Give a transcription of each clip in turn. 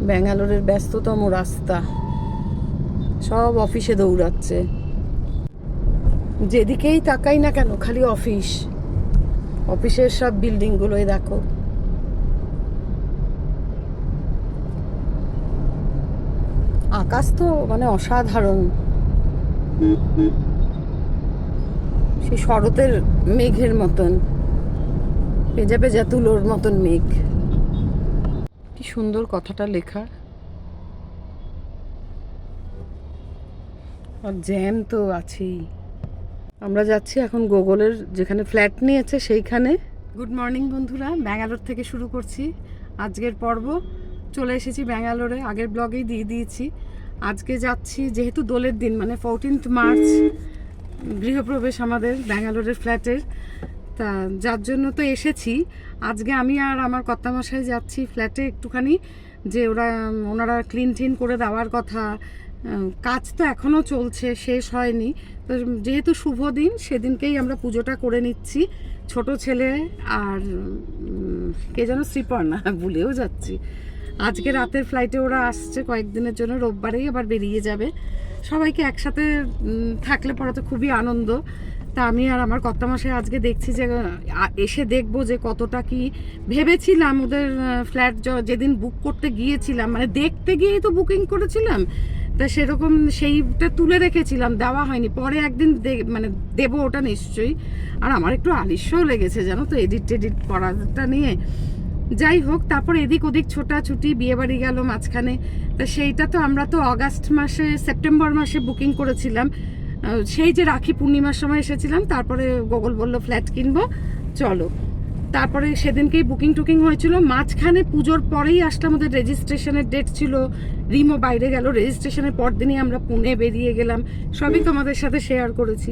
ব্যাঙ্গালোরের ব্যস্ততম রাস্তা, সব অফিসে দৌড়াচ্ছে। যেদিকেই তাকাই না কেন খালি অফিস, অফিসের সব বিল্ডিংগুলোই দেখো। আকাশ তো মানে অসাধারণ, সেই শরতের মেঘের মতন, পেঁজা পেঁজা তুলোর মতন মেঘ। কি সুন্দর কথাটা লেখা। আর জ্যাম তো আছেই। আমরা যাচ্ছি এখন গুগলের যেখানে ফ্ল্যাট নিয়েছে সেইখানে। গুড মর্নিং বন্ধুরা, ব্যাঙ্গালোর থেকে শুরু করছি আজকের পর্ব। চলে এসেছি ব্যাঙ্গালোরে, আগের ব্লগেই দিয়ে দিয়েছি। আজকে যাচ্ছি যেহেতু দোলের দিন, মানে 14 মার্চ গৃহপ্রবেশ আমাদের ব্যাঙ্গালোরের ফ্ল্যাটের, তা যার জন্য তো এসেছি। আজকে আমি আর আমার কর্তামশাই যাচ্ছি ফ্ল্যাটে একটুখানি, যে ওনারা ক্লিন টিন করে দেওয়ার কথা। কাজ তো এখনও চলছে, শেষ হয়নি। তো যেহেতু শুভ দিন, সেদিনকেই আমরা পুজোটা করে নিচ্ছি। ছোট ছেলে আর কে যেন শ্রীপর্ণা, ভুলেও যাচ্ছি। আজকে রাতের ফ্লাইটে ওরা আসছে কয়েকদিনের জন্য, রোববারেই আবার বেরিয়ে যাবে। সবাইকে একসাথে থাকলে পরে তো খুবই আনন্দ। তা আমি আর আমার কর্তামশাই আজকে দেখছি যে এসে দেখবো যে কতটা কি ভেবেছিলাম। ওদের ফ্ল্যাট যেদিন বুক করতে গিয়েছিলাম, মানে দেখতে গিয়েই তো বুকিং করেছিলাম, তা সেরকম সেইটা তুলে রেখেছিলাম, দেওয়া হয়নি। পরে একদিন মানে দেবো ওটা নিশ্চয়ই। আর আমার একটু আলিস্যও লেগেছে জানো তো, এডিট করাটা নিয়ে। যাই হোক, তারপর এদিক ওদিক ছোটাছুটি, বিয়েবাড়ি গেল মাঝখানে। তা সেইটা তো আমরা তো সেপ্টেম্বর মাসে বুকিং করেছিলাম। সেই যে রাখি পূর্ণিমার সময় এসেছিলাম, তারপরে গুগল বলল ফ্ল্যাট কিনবো, চলো। তারপরে সেদিনকেই বুকিং টুকিং হয়েছিল। মাঝখানে পুজোর পরেই আসলাম, ওদের রেজিস্ট্রেশনের ডেট ছিল। রিমও বাইরে গেল, রেজিস্ট্রেশনের পর দিনই আমরা পুনে বেরিয়ে গেলাম। সবই তোমাদের সাথে শেয়ার করেছি।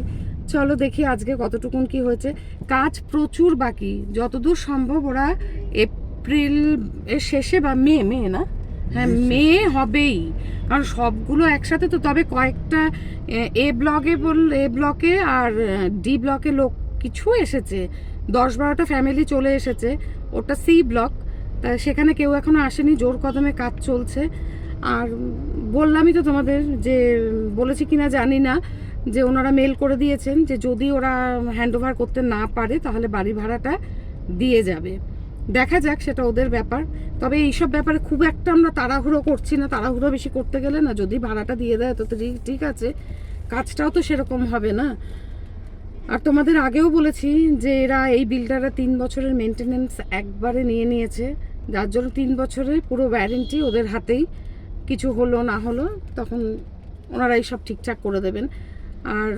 চলো দেখি আজকে কতটুকুন কি হয়েছে। কাজ প্রচুর বাকি, যতদূর সম্ভব ওরা এপ্রিল এর শেষে বা মে না, হ্যাঁ মে হবেই, কারণ সবগুলো একসাথে তো। তবে কয়েকটা এ ব্লকে আর ডি ব্লকে লোক কিছু এসেছে, 10-12টা ফ্যামিলি চলে এসেছে। ওটা সি ব্লক, তা সেখানে কেউ এখনো আসেনি, জোর কদমে কাজ চলছে। আর বললামই তো তোমাদের, যে বলেছি কিনা জানি না, যে ওনারা মেল করে দিয়েছেন যে যদি ওরা হ্যান্ডওভার করতে না পারে তাহলে বাড়ি ভাড়াটা দিয়ে যাবে। দেখা যাক, সেটা ওদের ব্যাপার। তবে এইসব ব্যাপারে খুব একটা আমরা তাড়াহুড়ো করছি না, তাড়াহুড়ো বেশি করতে গেলে না, যদি ভাড়াটা দিয়ে দেয় তো ঠিক আছে, কাজটাও তো সেরকম হবে না। আর তোমাদের আগেও বলেছি যে এরা এই বিল্ডাররা 3 বছরের মেনটেনেন্স একবারে নিয়ে নিয়েছে, যার জন্য 3 বছরের পুরো ওয়ারেন্টি ওদের হাতেই। কিছু হলো না হলো তখন ওনারাই সব ঠিকঠাক করে দেবেন। আর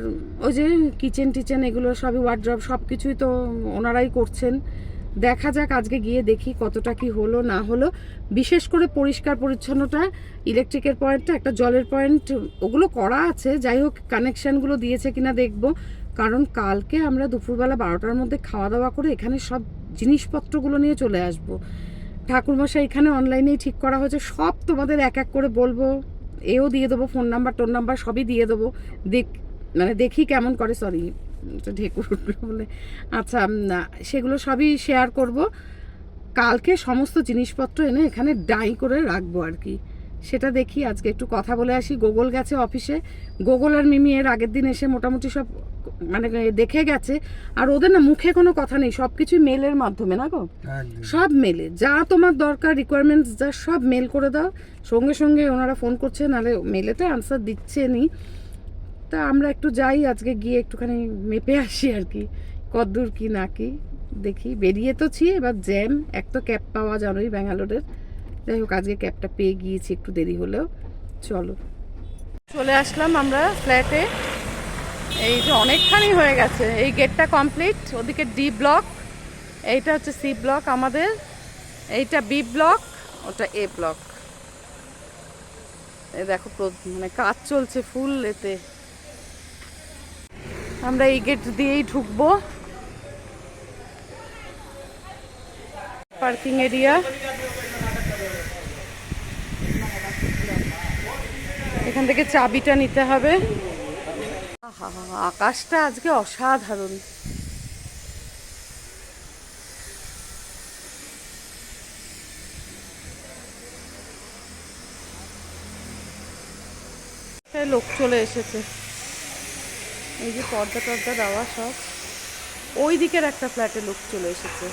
ওই যে কিচেন এগুলো সবই, ওয়ার্ড্রপ সব কিছুই তো ওনারাই করছেন। দেখা যাক, আজকে গিয়ে দেখি কতটা কি হলো না হলো। বিশেষ করে পরিষ্কার পরিচ্ছন্নতা, ইলেকট্রিকের পয়েন্টটা, একটা জলের পয়েন্ট, ওগুলো করা আছে। যাই হোক, কানেকশানগুলো দিয়েছে কিনা দেখবো। কারণ কালকে আমরা দুপুরবেলা 12টার মধ্যে খাওয়া দাওয়া করে এখানে সব জিনিসপত্রগুলো নিয়ে চলে আসবো। ঠাকুরমশাই এখানে অনলাইনেই ঠিক করা হয়েছে, সব তোমাদের এক এক করে বলবো। এও দিয়ে দেবো, ফোন নাম্বার সবই দিয়ে দেবো। দেখি কেমন করে, সরি ঢেকুর বলে, আচ্ছা সেগুলো সবই শেয়ার করব। কালকে সমস্ত জিনিসপত্র এনে এখানে ডাই করে রাখবো আর কি। সেটা দেখি, আজকে একটু কথা বলে আসি। গুগল গেছে অফিসে, গুগল আর মিমি এর আগের দিন এসে মোটামুটি সব মানে দেখে গেছে। আর ওদের না মুখে কোনো কথা নেই, সব কিছুই মেলের মাধ্যমে না গো, সব মেলে। যা তোমার দরকার রিকোয়ারমেন্টস যা সব মেল করে দাও, সঙ্গে সঙ্গে ওনারা ফোন করছে, নাহলে মেলেতে আনসার দিচ্ছে নি। তা আমরা একটু যাই আজকে, গিয়ে একটুখানি মেপে আসি আর কি, কদ্দূর কি না কি। দেখি, বেরিয়ে তো ছি, এবার জ্যাম, এক তো ক্যাব পাওয়া জানোই ব্যাঙ্গালোরের। যাই হোক, আজকে ক্যাবটা পেয়ে গিয়েছি একটু দেরি হলেও। চলো, চলে আসলাম আমরা ফ্ল্যাটে। এই যে অনেকখানি হয়ে গেছে, এই গেটটা কমপ্লিট। ওদিকে ডি ব্লক, এইটা হচ্ছে সি ব্লক আমাদের, এইটা বি ব্লক, ওটা এ ব্লক। এই দেখো মানে কাজ চলছে ফুল এতে। আমরা এই গেট দিয়েই ঢুকবো। পার্কিং এরিয়া, এখান থেকে চাবিটা নিতে হবে। আকাশটা আজকে অসাধারণ। লোক চলে এসেছে, এই যে পর্দা টর্দা দেওয়া সব। ওই দিকের একটা ফ্ল্যাটে লোক চলে এসেছে,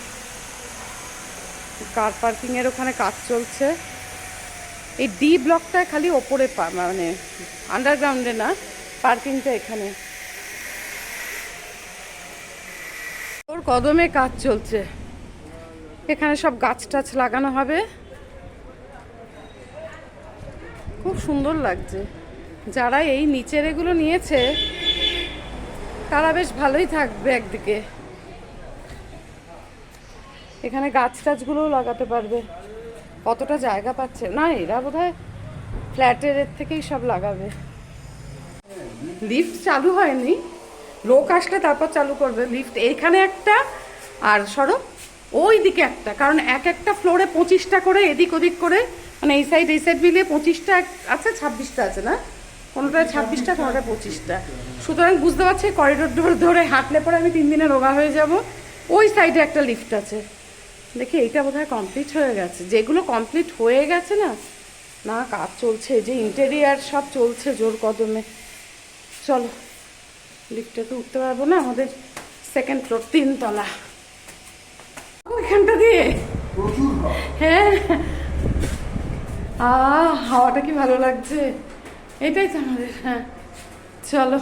কার পার্কিং এর ওখানে কাজ চলছে। এই ডি ব্লকটা খালি ওপরে মানে আন্ডারগ্রাউন্ডে না, পার্কিংটা এখানে। ওর কদমে কাজ চলছে, এখানে সব গাছ টাছ লাগানো হবে, খুব সুন্দর লাগছে। যারা এই নিচের এগুলো নিয়েছে তারা বেশ ভালোই থাকবে একদিকে, এখানে গাছ টাছগুলোও লাগাতে পারবে। কতটা জায়গা পাচ্ছে না, এরা বোধহয় ফ্ল্যাটের এর থেকেই সব লাগাবে। লিফট চালু হয়নি, লোক আসলে তারপর চালু করবে লিফট। এইখানে একটা, আর সরো ওই দিকে একটা, কারণ এক একটা ফ্লোরে 25টা করে এদিক ওদিক করে, মানে এই সাইড মিলিয়ে 25টা আছে, 26টা আছে না, কোনোটায় 26টা কোনোটায় 25টা। সুতরাং বুঝতে পারছি করিডোর ধরে হাঁটলে পরে আমি 3 দিনে রোগা হয়ে যাব। ওই সাইডে একটা লিফট আছে, দেখি এইটা বোধহয় কমপ্লিট হয়ে গেছে। যেগুলো কমপ্লিট হয়ে গেছে না, না কাজ চলছে, যে ইন্টেরিয়ার সব চলছে জোর কদমে। চলো, লিফটে তো উঠতে পারবো না, আমাদের সেকেন্ড ফ্লোর, 3 তলা। ওইখানটা দিয়ে হ্যাঁ, হাওয়াটা কি ভালো লাগছে, এটাই তো আমাদের। হ্যাঁ চলো,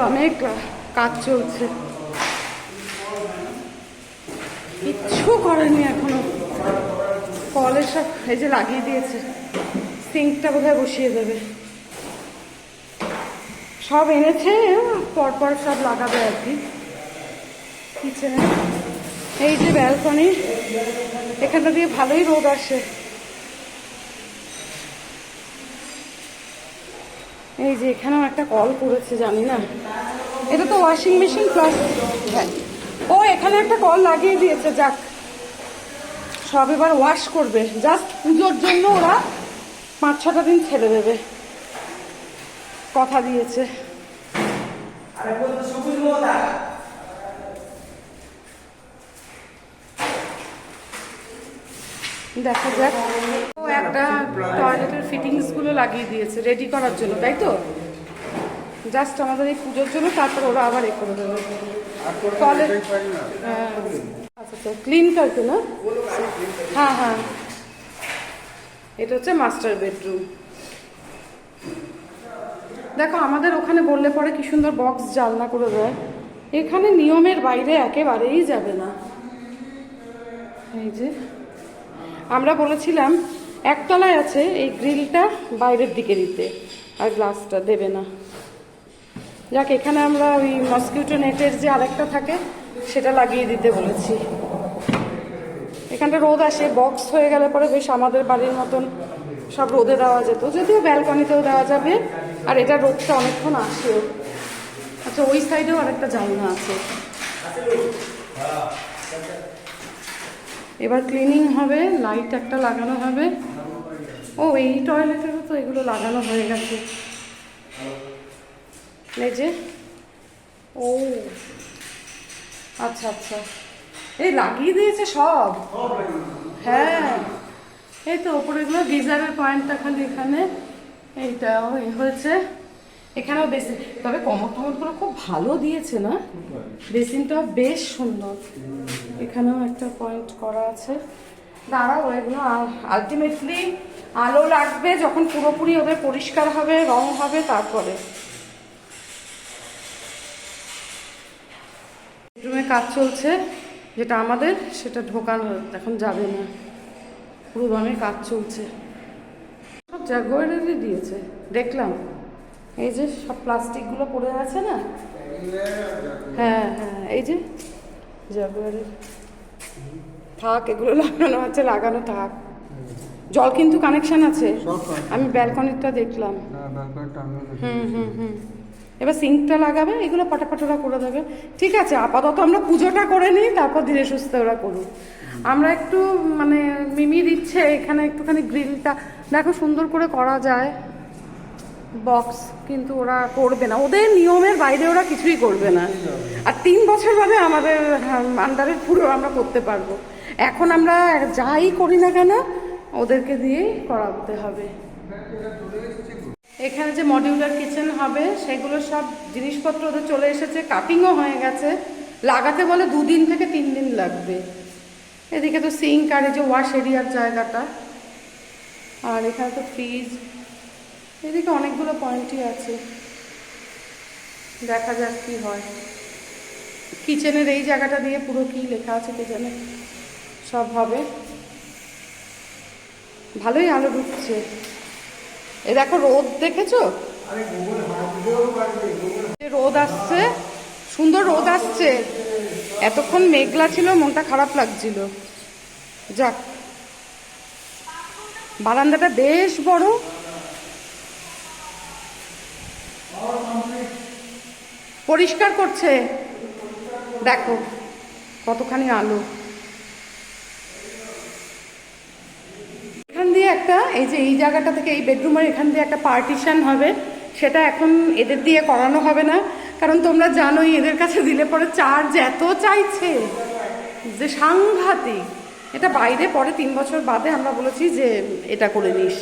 অনেক কাজ চলছে, কিচ্ছু করেনি এখনো। কলের সব এই যে লাগিয়ে দিয়েছে, সিঙ্কটা বোধহয় বসিয়ে দেবে, সব এনেছে, পরপর সব লাগাবে আর কি। কিচেনে এই যে ব্যালকনি, এখানটা দিয়ে ভালোই রোদ আসে। এই যে এখানেও একটা কল করেছে, জানি না, এটা তো ওয়াশিং মেশিন প্লাস, হ্যাঁ ও এখানে একটা কল লাগিয়ে দিয়েছে। যাক, সব এবার ওয়াশ করবে, জাস্ট পুজোর জন্য ওরা 5-6টা দিন ছেড়ে দেবে, কথা দিয়েছে। দেখা যাক। ও একটা টয়লেটের ফিটিংস গুলো লাগিয়ে দিয়েছে রেডি করার জন্য, তাই তো, জাস্ট আমাদের এই পুজোর জন্য, তারপর ওরা আবার এ করে দেবে। টয়লেট আচ্ছা তো ক্লিন করতে না, হ্যাঁ হ্যাঁ, এটা হচ্ছে মাস্টার বেডরুম। দেখো আমাদের ওখানে বললে পরে কি সুন্দর বক্স জানলা করে দেয়, এখানে নিয়মের বাইরে একেবারেই যাবে না। এই যে আমরা বলেছিলাম একতলায় আছে, এই গ্রিলটা বাইরের দিকে দিতে, আর গ্লাসটা দেবে না। যাক, এখানে আমরা ওই মসকিউটো নেটের যে আরেকটা থাকে সেটা লাগিয়ে দিতে বলেছি। এখানটা রোদ আসে, বক্স হয়ে গেলে পরে বেশ আমাদের বাড়ির মতন সব রোদে দেওয়া যেত, যদিও ব্যালকনিতেও দেওয়া যাবে, আর এটা রোদটা অনেকক্ষণ আসেও। আচ্ছা, ওই সাইডেও আরেকটা জানলা আছে। এবার ক্লিনিং হবে, লাইট একটা লাগানো হবে। ও এই টয়লেটেরও তো এগুলো লাগানো হয়ে গেছে, এই যে। ও আচ্ছা আচ্ছা, এই লাগিয়ে দিয়েছে সব, হ্যাঁ এই তো ওপরেগুলো গিজারের পয়েন্টটা খালি এখানে, এইটাও হয়েছে। এখানেও বেসিন, তবে কমর টমরগুলো খুব ভালো দিয়েছে না, বেসিনটাও বেশ সুন্দর। এখানেও একটা পয়েন্ট করা আছে। দাঁড়াও, এগুলো আলটিমেটলি আলো লাগবে যখন পুরোপুরি ওদের পরিষ্কার হবে, রং হবে, তারপরে। বেডরুমে কাজ চলছে, যেটা আমাদের সেটা ঢোকানো এখন যাবে না, পুরো দমে কাজ চলছে। সব জাগুয়ারেরই দিয়েছে দেখলাম, এই যে সব প্লাস্টিকগুলো পড়ে আছে না, হ্যাঁ হ্যাঁ, এই যে জাগুয়ারের। থাক, এগুলো লাগানো আছে, লাগানো থাক। জল কিন্তু কানেকশন আছে, আমি ব্যালকনিটা দেখলাম। হুম হুম হুম, এবার সিঙ্কটা লাগাবে, এগুলো পাটাপাটোরা করে দেবে। ঠিক আছে, আপাতত আমরা পুজোটা করে নিই, তারপর ধীরে সুস্থে ওরা করুক। আমরা একটু মানে মিমির ইচ্ছে এখানে একটুখানি গ্রিলটা দেখো সুন্দর করে করা যায়, বক্স, কিন্তু ওরা করবে না, ওদের নিয়মের বাইরে ওরা কিছুই করবে না। আর 3 বছর বাদে আমাদের আন্ডারে পুরো আমরা করতে পারবো। এখন আমরা যাই করি না কেন ওদেরকে দিয়েই করাতে হবে। এখানে যে মডিউলার কিচেন হবে সেগুলো সব জিনিসপত্র ওদের চলে এসেছে, কাটিংও হয়ে গেছে। লাগাতে বলে 2 দিন থেকে 3 দিন লাগবে। এদিকে তো সিঙ্ক আর এই যে ওয়াশ এরিয়ার জায়গাটা, আর এখানে তো ফ্রিজ, এদিকে অনেকগুলো পয়েন্টই আছে। দেখা যাক কি হয়। কিচেনের এই জায়গাটা দিয়ে পুরো কি লেখা আছে কে জানে, সব হবে। ভালোই আলো ঢুকছে। এ দেখো রোদ দেখেছো, রোদ আসছে, সুন্দর রোদ আসছে। এতক্ষণ মেঘলা ছিল, মনটা খারাপ লাগছিল। যাক, বারান্দাটা বেশ বড়। পরিষ্কার করছে, দেখো কতখানি আলো। এখান দিয়ে একটা, এই যে এই জায়গাটা থেকে এই বেডরুমের এখান দিয়ে একটা পার্টিশন হবে, সেটা এখন এদের দিয়ে করানো হবে না। কারণ তোমরা জানোই এদের কাছে দিলে পরে চার্জ এত চাইছে যে সাংঘাতিক। এটা বাইরে পরে 3 বছর বাদে আমরা বলেছি যে এটা করে নিস।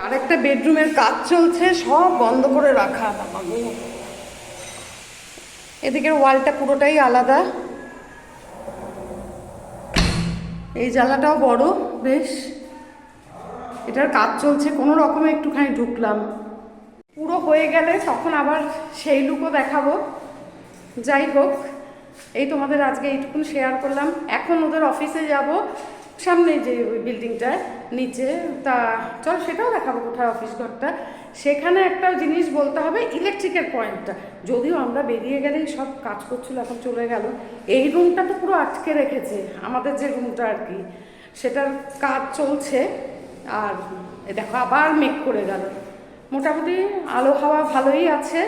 আর একটা বেডরুমের কাজ চলছে, সব বন্ধ করে রাখা। এদিকের ওয়ালটা পুরোটাই আলাদা। এই জানলাটাও বড় বেশ। এটার কাজ চলছে, কোনো রকমে একটুখানি ঢুকলাম। পুরো হয়ে গেলে তখন আবার সেই লুকও দেখাবো। যাই হোক, এই তোমাদের আজকে এইটুকুন শেয়ার করলাম। এখন ওদের অফিসে যাব, সামনে যে ওই বিল্ডিংটা নিচে, তা চল সেটাও দেখাবো কোথায় অফিস ঘরটা। সেখানে একটা জিনিস বলতে হবে, ইলেকট্রিকের পয়েন্টটা। যদিও আমরা বেরিয়ে গেলেই সব কাজ করছিল, এখন চলে গেল। এই রুমটা তো পুরো আটকে রেখেছে, আমাদের যে রুমটা আর কি, সেটার কাজ চলছে। আর দেখো আবার মেঘ করে গেল। মোটামুটি আলো হাওয়া ভালোই আছে।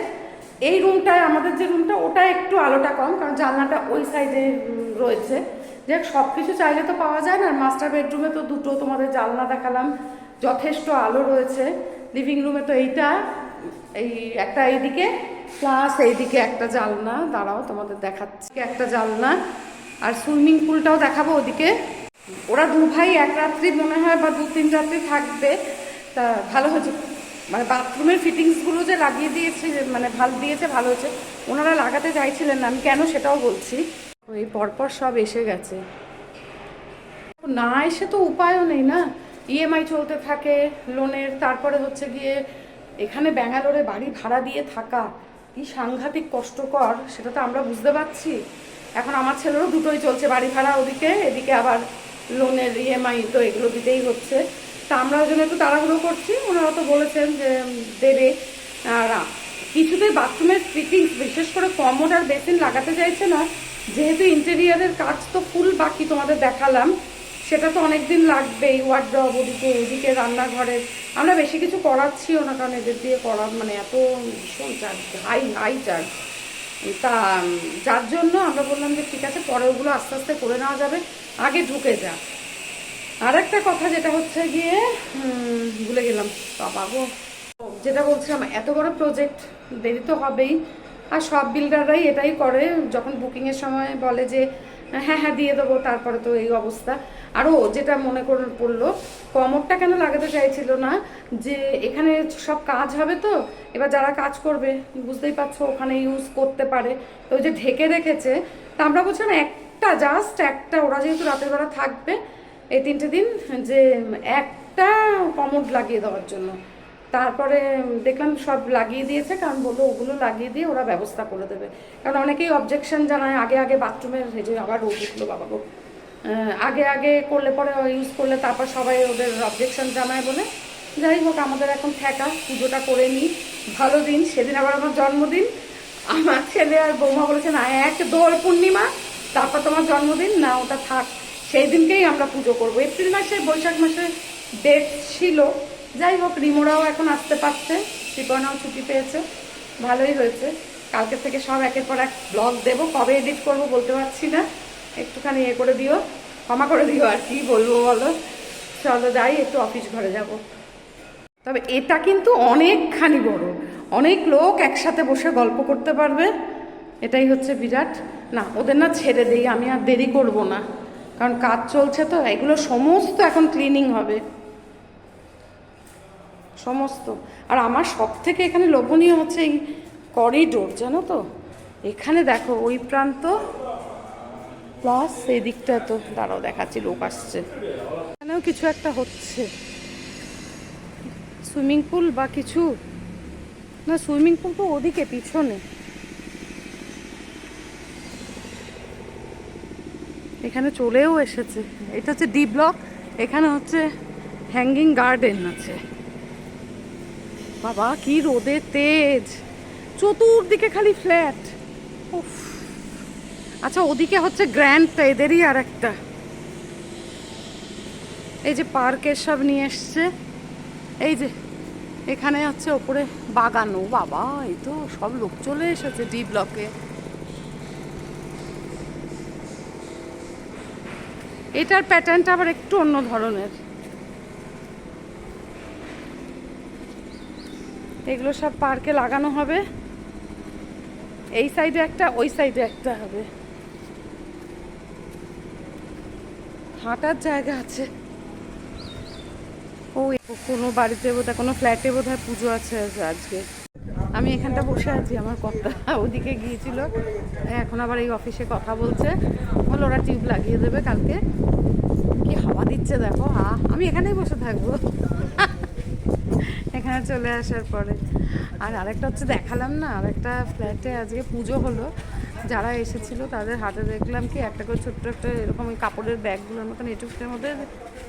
এই রুমটায়, আমাদের যে রুমটা, ওটা একটু আলোটা কম, কারণ জানলাটা ওই সাইডে রয়েছে। যে সব কিছু চাইলে তো পাওয়া যায় না। মাস্টার বেডরুমে তো দুটো তোমাদের জানলা দেখালাম, যথেষ্ট আলো রয়েছে। লিভিং রুমে তো এইটা, এই একটা এইদিকে, প্লাস এইদিকে একটা জানলা, দাঁড়াও তোমাদের দেখাচ্ছি, একটা জানলা। আর সুইমিং পুলটাও দেখাবো ওদিকে। ওরা 2 ভাই 1 রাত্রি মনে হয় বা 2-3 রাত্রি থাকবে। তা ভালো হয়েছে, মানে বাথরুমের ফিটিংসগুলো যে লাগিয়ে দিয়েছে, মানে ভালো দিয়েছে, ভালো হয়েছে। ওনারা লাগাতে চাইছিলেন না, আমি কেন সেটাও বলছি। ওই পরপর সব এসে গেছে, না এসে তো উপায়ও নেই না। ইএমআই চলতে থাকে লোনের, তারপরে হচ্ছে গিয়ে এখানে ব্যাঙ্গালোরে বাড়ি ভাড়া দিয়ে থাকা কি সাংঘাতিক কষ্টকর, সেটা তো আমরা বুঝতে পারছি। এখন আমার ছেলেরও দুটোই চলছে, বাড়ি ভাড়া ওদিকে, এদিকে আবার লোনের ইএমআই, তো এগুলো দিতেই হচ্ছে। তা আমরা ওই জন্য একটু তাড়াহুড়ো করছি। ওনারা তো বলেছেন যে দেবে। আর কিছুতেই বাথরুমের ফিটিংস, বিশেষ করে কমোড আর বেসিন লাগাতে চাইছে না, যেহেতু ইন্টেরিয়ারের কাজ তো ফুল বাকি, তোমাদের দেখালাম। সেটা তো অনেক দিন লাগবেই। ওয়ার্ডরোব ওদিকে, ওদিকে রান্নাঘরের, আমরা বেশি কিছু করাচ্ছিও না, কারণ এদের দিয়ে করা মানে এত ভীষণ চার্জ, হাই চার্জ। তা যার জন্য আমরা বললাম যে ঠিক আছে, পরে ওগুলো আস্তে আস্তে করে নেওয়া যাবে, আগে ঢুকে যা। আর একটা কথা যেটা হচ্ছে গিয়ে, ভুলে গেলাম বাবা গো, যেটা বলছিলাম, এত বড় প্রজেক্ট, দেরি তো হবেই। আর সব বিল্ডাররাই এটাই করে, যখন বুকিংয়ের সময় বলে যে হ্যাঁ হ্যাঁ দিয়ে দেবো, তারপরে তো এই অবস্থা। আরও যেটা মনে করে পড়লো, কমরটা কেন লাগাতে চাইছিল না, যে এখানে সব কাজ হবে তো, এবার যারা কাজ করবে বুঝতেই পারছো ওখানে ইউজ করতে পারে, তো ওই যে ঢেকে রেখেছে। তা আমরা বলছিলাম একটা, জাস্ট একটা, ওরা যেহেতু রাতের বেলা থাকবে এই 3টে দিন, যে একটা কমোড লাগিয়ে দেওয়ার জন্য। তারপরে দেখলাম সব লাগিয়ে দিয়েছে, কারণ বললো ওগুলো লাগিয়ে দিয়ে ওরা ব্যবস্থা করে দেবে। কারণ অনেকেই অবজেকশন জানায় আগে আগে বাথরুমের, যে আবার রোগ উঠলো বাবা গো, আগে আগে করলে পরে ইউজ করলে তারপর সবাই ওদের অবজেকশন জানায় বলে। যাই হোক, আমাদের এখন ঠেকা, পুজোটা করে নিই। ভালো দিন, সেদিন আবার আমার জন্মদিন। আমার ছেলে আর বৌমা বলেছে না, এক দোল পূর্ণিমা, তারপর তোমার জন্মদিন, না ওটা থাক, সেই দিনকেই আমরা পুজো করবো। এপ্রিল মাসে, বৈশাখ মাসে ডেট ছিল। যাই হোক, রিমোরাও এখন আসতে পারছে, শ্রীপর্ণাও ছুটি পেয়েছে, ভালোই হয়েছে। কালকে থেকে সব একের পর এক ব্লগ দেবো, কবে এডিট করবো বলতে পারছি না, একটুখানি করে দিও, ক্ষমা করে দিও। আর কি বলবো বলো, চলো যাই, একটু অফিস ঘরে যাব। তবে এটা কিন্তু অনেকখানি বড়, অনেক লোক একসাথে বসে গল্প করতে পারবে, এটাই হচ্ছে বিরাট। না, ওদের না ছেড়ে দেই, আমি আর দেরি করব না, কারণ কাজ চলছে তো, এগুলো সমস্ত এখন ক্লিনিং হবে। সমস্ত। আর আমার সব থেকে এখানে লোভনীয় হচ্ছে এই করিডোর, জানো তো, এখানে দেখো ওই প্রান্ত প্লাস এই দিকটা, তো দাঁড়াও দেখাচ্ছি, লোক আসছে, এখানেও কিছু একটা হচ্ছে, সুইমিং পুল বা কিছু না, সুইমিং পুল তো ওদিকে পিছনে, এখানে চলেও এসেছে। এটা হচ্ছে ডি ব্লক, এখানে হচ্ছে হ্যাঙ্গিং গার্ডেন আছে। বাবা কি রোদের তেজ, চতুর্দিকে খালি ফ্ল্যাট। উফ, আচ্ছা ওদিকে হচ্ছে গ্র্যান্ডটা, এদেরই আর একটা, এই যে পার্কের সব নিয়ে এসছে, এই যে এখানে হচ্ছে ওপরে বাগানো। বাবা এই তো সব লোক চলে এসেছে ডি ব্লকে। এটার প্যাটার্নটা আবার একটু অন্য ধরনের, এগুলো সব পার্কে লাগানো হবে, এই সাইডে একটা ওই সাইডে একটা হবে, হাঁটার জায়গা আছে। ও কোনো বাড়িতে বোধহয় কোনো ফ্ল্যাটে বোধহয় পুজো আছে আজকে। আমি এখানটা বসে আছি, আমার কর্তা ওদিকে গিয়েছিল, এখন আবার এই অফিসে কথা বলছে, বলে ওরা টিউব লাগিয়ে দেবে কালকে। কি হাওয়া দিচ্ছে দেখো, আমি এখানেই বসে থাকবো এখানে চলে আসার পরে। আর আরেকটা হচ্ছে দেখালাম না, আরেকটা ফ্ল্যাটে আজকে পুজো হলো, যারা এসেছিল তাদের হাতে দেখলাম কি একটা করে ছোট্ট একটা এরকম ওই কাপড়ের ব্যাগগুলোর মতন এটুকুর মধ্যে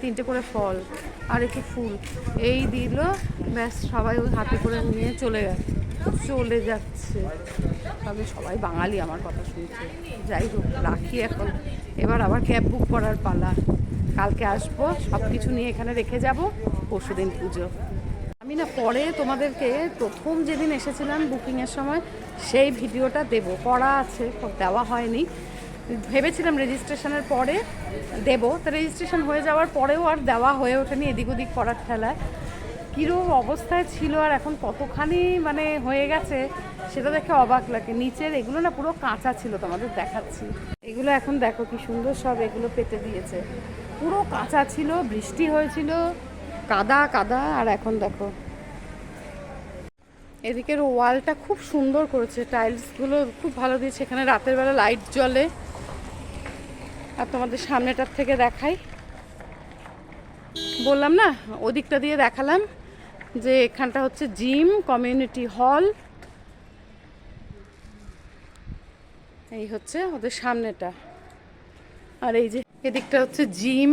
3টে করে ফল আর একটু ফুল এই দিল, ব্যাস সবাই ওই হাতে করে নিয়ে চলে যাচ্ছে। তবে সবাই বাঙালি আমার কথা শুনছে। যাই হোক রাখি এখন, এবার আবার ক্যাব বুক করার পালা, কালকে আসবো, সব কিছু নিয়ে এখানে রেখে যাব, পরশুদিন পুজো। আমি না পরে তোমাদেরকে প্রথম যেদিন এসেছিলাম বুকিংয়ের সময় সেই ভিডিওটা দেব, করা আছে, দেওয়া হয়নি, ভেবেছিলাম রেজিস্ট্রেশনের পরে দেব, তো রেজিস্ট্রেশন হয়ে যাওয়ার পরেও আর দেওয়া হয়ে ওঠেনি, এদিক ওদিক করার ঠেলায়। কীরকম অবস্থায় ছিল আর এখন কতখানি মানে হয়ে গেছে সেটা দেখে অবাক লাগে। নিচের এগুলো না পুরো কাঁচা ছিল, তোমাদের দেখাচ্ছি, এগুলো এখন দেখো কি সুন্দর সব এগুলো পেতে দিয়েছে, পুরো কাঁচা ছিল, বৃষ্টি হয়েছিল, কাদা কাদা। আর এখন দেখো এদিকের ওয়ালটা খুব সুন্দর করেছে, টাইলসগুলো খুব ভালো দিয়েছে, এখানে রাতের বেলা লাইট জ্বলে। আর তোমাদের সামনেটার থেকে দেখাই, বললাম না ওদিকটা দিয়ে দেখালাম যে এখানটা হচ্ছে জিম, কমিউনিটি হল, এই হচ্ছে ওদের সামনেটা। আর এই যে এদিকটা হচ্ছে জিম,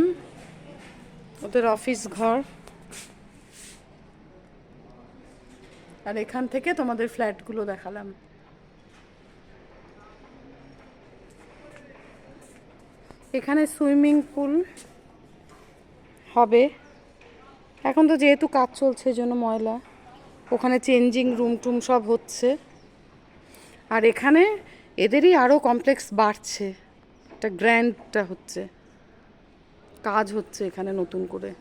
ওদের অফিস ঘর। আর এখান থেকে তোমাদের ফ্ল্যাটগুলো দেখালাম। এখানে সুইমিং পুল হবে, এখন তো যেহেতু কাজ চলছে এই জন্য ময়লা, ওখানে চেঞ্জিং রুম টুম সব হচ্ছে। আর এখানে এদেরই আরও কমপ্লেক্স বাড়ছে, একটা গ্র্যান্ডটা হচ্ছে, কাজ হচ্ছে এখানে নতুন করে।